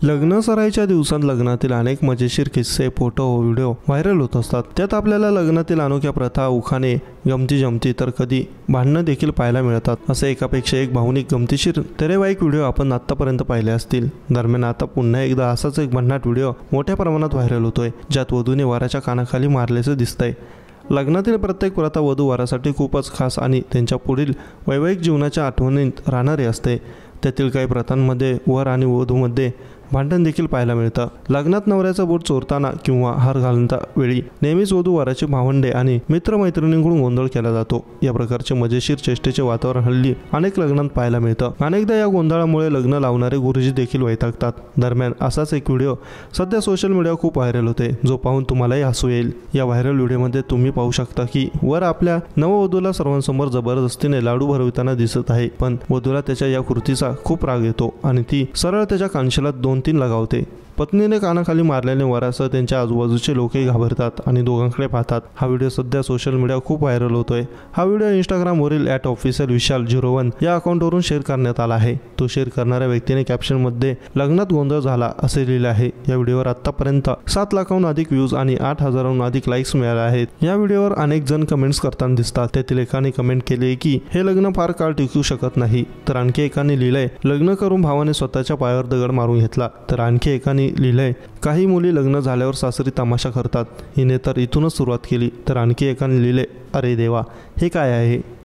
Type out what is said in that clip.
लग्न सराईच्या दिवसात लग्नातील अनेक मजेशीर किस्से, फोटो, व्हिडिओ व्हायरल होत असतात। त्यात आपल्याला लग्नातील अनोख्या प्रथा, उखाणे, गमती जमती तर कधी भांडणं देखील पाहायला मिळतात। असे एकापेक्षा एक भावनिक, गमतीशीर, तरेवाईक व्हिडिओ आपण आतापर्यंत पाहिले असतील। दरम्यान आता पुन्हा एकदा असाच एक भन्नाट व्हिडिओ मोठ्या प्रमाणात व्हायरल होतोय, ज्यात वधूने वराच्या कानाखाली मारल्याचं दिसतंय। लग्नातील प्रत्येक प्रथा वधू वरासाठी खूपच खास आणि त्यांच्या पुढील वैवाहिक जीवनाच्या आठवणीत राहणारी असते। त्यातील काही प्रथांमध्ये वर आणि वधूमध्ये भांडण देखील पाहायला मिळतं। लग्नात नवऱ्याचा बोट चोरताना किंवा हार घालता वेळी नेहमीच वधू वराचे भावंडे आणि मित्रमैत्रिणींकडून गोंधळ केला जातो। या प्रकारचे मजेशीर चेष्टेचे वातावरण हल्ली अनेक लग्नात पाहायला मिळतं। अनेकदा या गोंधळामुळे लग्न लावणारे गुरुजी देखील वैतागतात। दरम्यान असाच एक व्हिडिओ सध्या सोशल मीडिया खूप व्हायरल होते, जो पाहून तुम्हालाही हसू येईल। या व्हायरल व्हिडिओमध्ये तुम्ही पाहू शकता की वर आपल्या नववधूला सर्वांसमोर जबरदस्तीने लाडू भरविताना दिसत आहे, पण वधूला त्याच्या या कृतीचा खूप राग येतो आणि ती सरळ त्याच्या कानशिलात 2-3 लगावते। पत्नीने कानाखाली मारल्याने वरासह त्यांच्या आजूबाजूचे लोकही घाबरतात आणि दोघांकडे पाहतात। हा व्हिडिओ सध्या सोशल मीडिया खूप व्हायरल होतोय। हा व्हिडिओ इंस्टाग्रामवरील @officialvishal01 या अकाउंटवरून शेअर करण्यात आला आहे। तो शेअर करणाऱ्या व्यक्तीने कॅप्शनमध्ये लग्नात गोंधळ झाला असे लिहिले आहे। या व्हिडिओवर आतापर्यंत 7 लाखाहून अधिक व्ह्यूज आणि 8,000हून अधिक लाईक्स मिळाले आहेत। या व्हिडिओवर अनेक जण कमेंट्स करताना दिसतात। त्यातील एकाने कमेंट केली की हे लग्न फार काळ टिकू शकत नाही, तर आणखी एकाने लिहिलंय लग्न करून भावाने स्वतःच्या पायावर दगड मारून घेतला, तर आणखी एकाने लिहिलंय काही मुली लग्न झाल्यावर सासरी तमाशा करतात, हिने तर इथूनच सुरुवात केली, तर आणखी एकाने लिहिले अरे देवा, हे काय आहे।